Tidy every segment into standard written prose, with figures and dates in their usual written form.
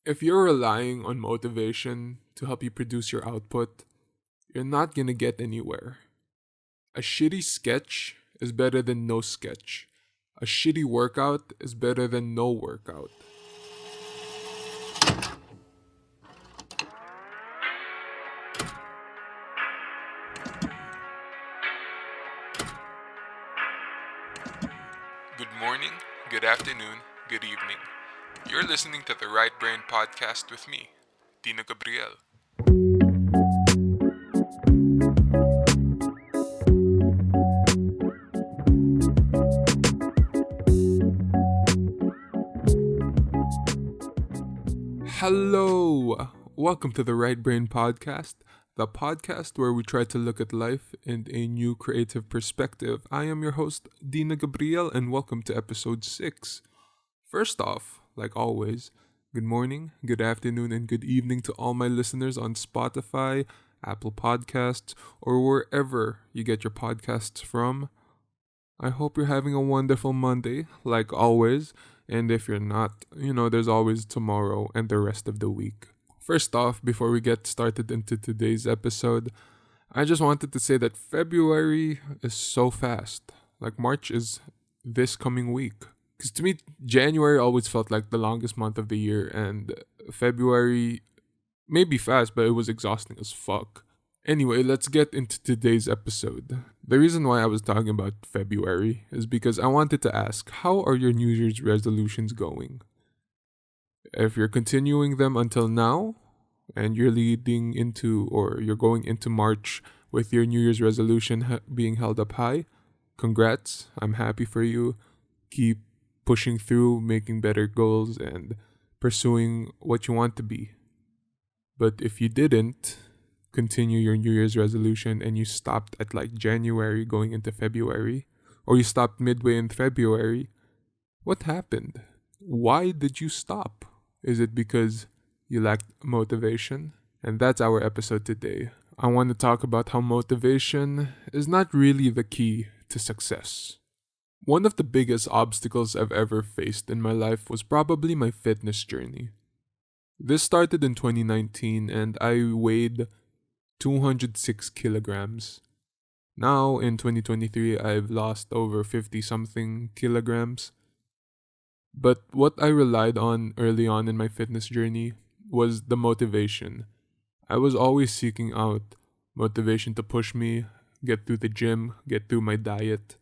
If you're relying on motivation to help you produce your output, you're not gonna get anywhere. A shitty sketch is better than no sketch. A shitty workout is better than no workout. Good morning, good afternoon, good evening. You're listening to the Right Brain Podcast with me, Dino Gabriel. Hello! Welcome to the Right Brain Podcast, the podcast where we try to look at life in a new creative perspective. I am your host, Dina Gabriel, and welcome to episode 6. First off, like always, good morning, good afternoon, and good evening to all my listeners on Spotify, Apple Podcasts, or wherever you get your podcasts from. I hope you're having a wonderful Monday, like always. And if you're not, there's always tomorrow and the rest of the week. First off, before we get started into today's episode, I just wanted to say that February is so fast. Like March is this coming week. Because to me, January always felt like the longest month of the year, and February may be fast, but it was exhausting as fuck. Anyway, let's get into today's episode. The reason why I was talking about February is because I wanted to ask, how are your New Year's resolutions going? If you're continuing them until now, and you're you're going into March with your New Year's resolution being held up high, congrats, I'm happy for you. Keep pushing through, making better goals, and pursuing what you want to be. But if you didn't continue your New Year's resolution and you stopped at like January going into February, or you stopped midway in February, what happened? Why did you stop? Is it because you lacked motivation? And that's our episode today. I want to talk about how motivation is not really the key to success. One of the biggest obstacles I've ever faced in my life was probably my fitness journey. This started in 2019 and I weighed 206 kilograms. Now, in 2023, I've lost over 50 something kilograms. But what I relied on early on in my fitness journey was the motivation. I was always seeking out motivation to push me, get through the gym, get through my diet.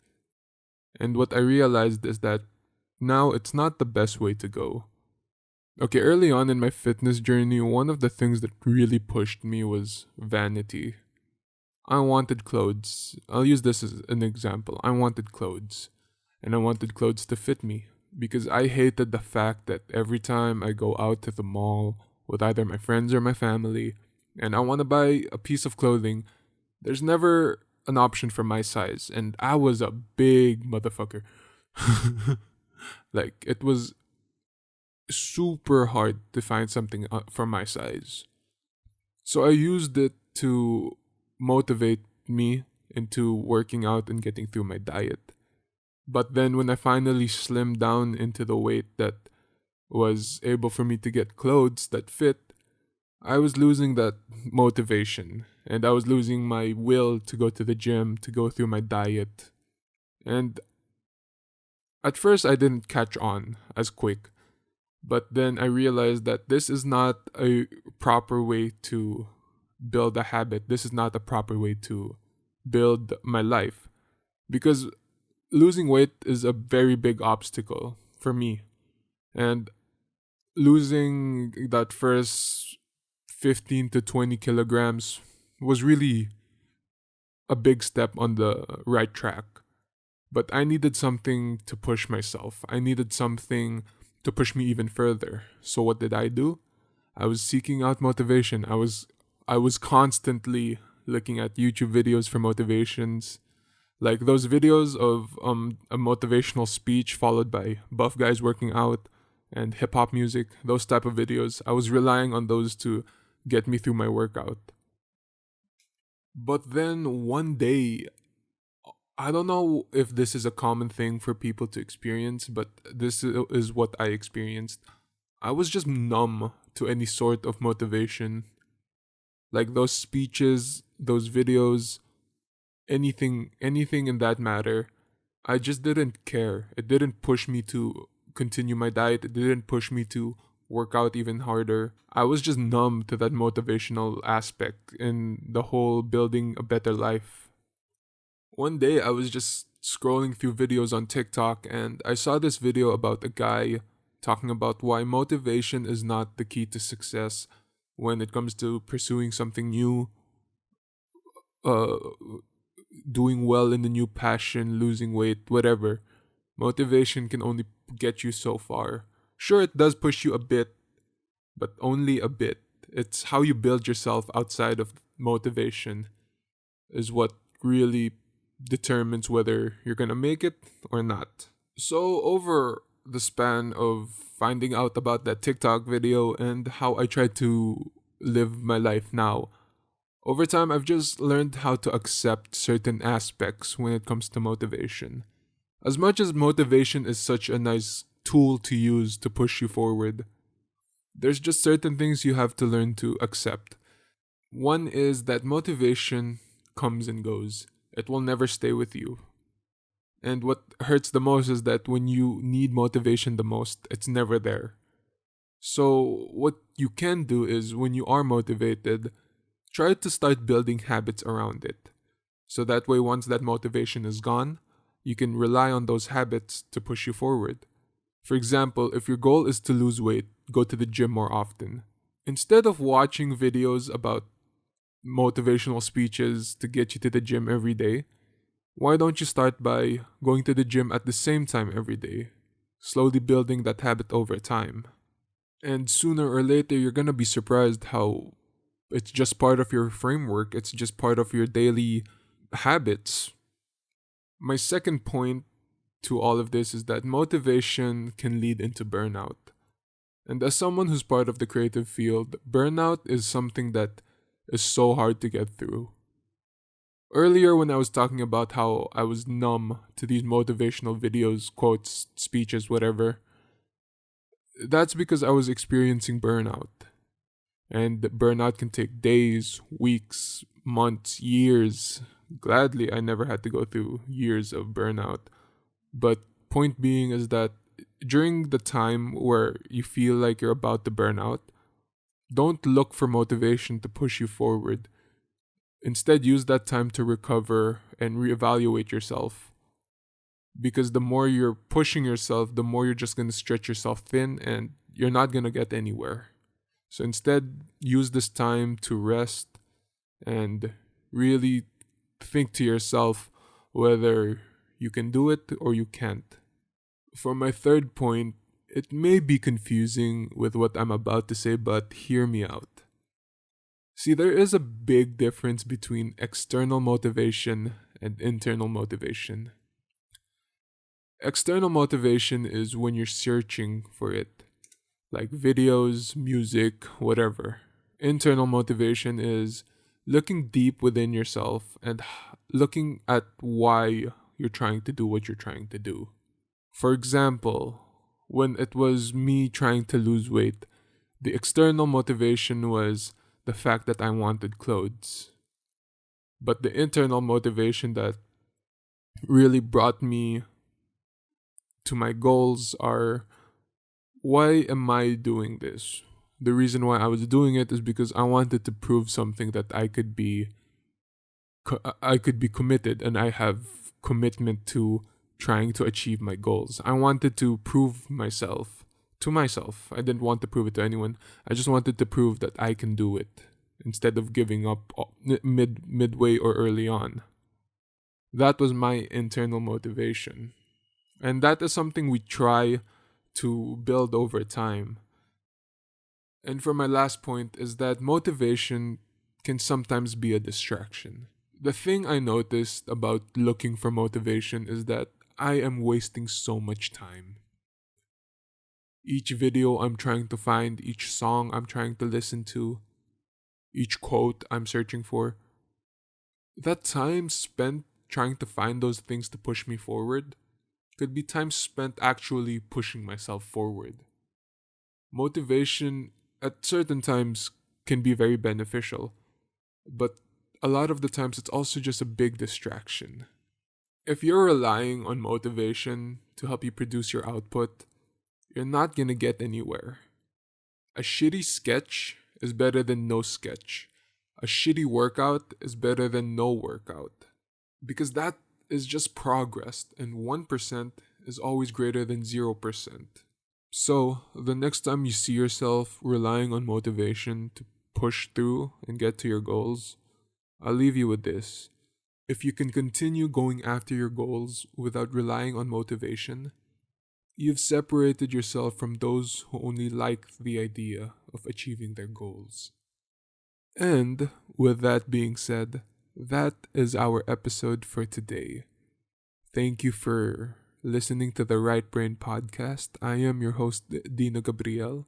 And what I realized is that now it's not the best way to go. Okay, early on in my fitness journey, one of the things that really pushed me was vanity. I wanted clothes. I'll use this as an example. I wanted clothes. And I wanted clothes to fit me. Because I hated the fact that every time I go out to the mall with either my friends or my family, and I want to buy a piece of clothing, there's never an option for my size. And I was a big motherfucker. Like, it was super hard to find something for my size. So I used it to motivate me into working out and getting through my diet. But then when I finally slimmed down into the weight that was able for me to get clothes that fit, I was losing that motivation and I was losing my will to go to the gym, to go through my diet. And at first I didn't catch on as quick. But then I realized that this is not a proper way to build a habit. This is not a proper way to build my life. Because losing weight is a very big obstacle for me. And losing that first 15 to 20 kilograms was really a big step on the right track. But I needed something to push myself. I needed something to push me even further. So what did I do? I was seeking out motivation. I was constantly looking at YouTube videos for motivations. Like those videos of a motivational speech followed by buff guys working out and hip hop music, those type of videos. I was relying on those to get me through my workout. But then one day, I don't know if this is a common thing for people to experience, but this is what I experienced. I was just numb to any sort of motivation. Like those speeches, those videos, anything in that matter. I just didn't care. It didn't push me to continue my diet. It didn't push me to work out even harder. I was just numb to that motivational aspect in the whole building a better life. One day I was just scrolling through videos on TikTok and I saw this video about a guy talking about why motivation is not the key to success when it comes to pursuing something new, uh, doing well in the new passion, losing weight, whatever. Motivation can only get you so far. Sure, it does push you a bit, but only a bit. It's how you build yourself outside of motivation is what really determines whether you're gonna make it or not. So, over the span of finding out about that TikTok video and how I try to live my life now, over time I've just learned how to accept certain aspects when it comes to motivation. As much as motivation is such a nice tool to use to push you forward, there's just certain things you have to learn to accept. One is that motivation comes and goes. It will never stay with you. And what hurts the most is that when you need motivation the most, it's never there. So, what you can do is when you are motivated, try to start building habits around it. So that way, once that motivation is gone, you can rely on those habits to push you forward. For example, if your goal is to lose weight, go to the gym more often. Instead of watching videos about motivational speeches to get you to the gym every day, why don't you start by going to the gym at the same time every day, slowly building that habit over time? And sooner or later, you're gonna be surprised how it's just part of your framework, it's just part of your daily habits. My second point to all of this is that motivation can lead into burnout. And as someone who's part of the creative field, burnout is something that is so hard to get through. Earlier, when I was talking about how I was numb to these motivational videos, quotes, speeches, whatever, that's because I was experiencing burnout. And burnout can take days, weeks, months, years. Gladly, I never had to go through years of burnout. But point being is that during the time where you feel like you're about to burn out, don't look for motivation to push you forward. Instead, use that time to recover and reevaluate yourself. Because the more you're pushing yourself, the more you're just going to stretch yourself thin and you're not going to get anywhere. So instead, use this time to rest and really think to yourself whether you can do it or you can't. For my third point, it may be confusing with what I'm about to say, but hear me out. See, there is a big difference between external motivation and internal motivation. External motivation is when you're searching for it, like videos, music, whatever. Internal motivation is looking deep within yourself and looking at why you're trying to do what you're trying to do. For example, when it was me trying to lose weight, the external motivation was the fact that I wanted clothes. But the internal motivation that really brought me to my goals are, why am I doing this? The reason why I was doing it is because I wanted to prove something that I could be committed, and I have commitment to trying to achieve my goals. I wanted to prove myself to myself. I didn't want to prove it to anyone. I just wanted to prove that I can do it instead of giving up midway or early on. That was my internal motivation. And that is something we try to build over time. And for my last point is that motivation can sometimes be a distraction. The thing I noticed about looking for motivation is that I am wasting so much time. Each video I'm trying to find, each song I'm trying to listen to, each quote I'm searching for, that time spent trying to find those things to push me forward could be time spent actually pushing myself forward. Motivation at certain times can be very beneficial, but a lot of the times it's also just a big distraction. If you're relying on motivation to help you produce your output, you're not gonna get anywhere. A shitty sketch is better than no sketch. A shitty workout is better than no workout. Because that is just progress, and 1% is always greater than 0%. So, the next time you see yourself relying on motivation to push through and get to your goals, I'll leave you with this. If you can continue going after your goals without relying on motivation, you've separated yourself from those who only like the idea of achieving their goals. And with that being said, that is our episode for today. Thank you for listening to the Right Brain Podcast. I am your host, Dino Gabriel.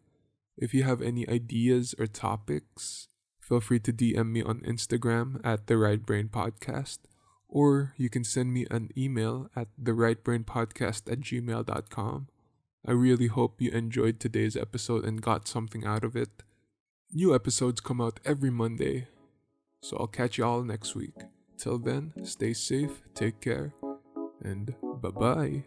If you have any ideas or topics, feel free to DM me on Instagram at therightbrainedpodcast, or you can send me an email at therightbrainedpodcast@gmail.com. I really hope you enjoyed today's episode and got something out of it. New episodes come out every Monday, so I'll catch you all next week. Till then, stay safe, take care, and bye-bye.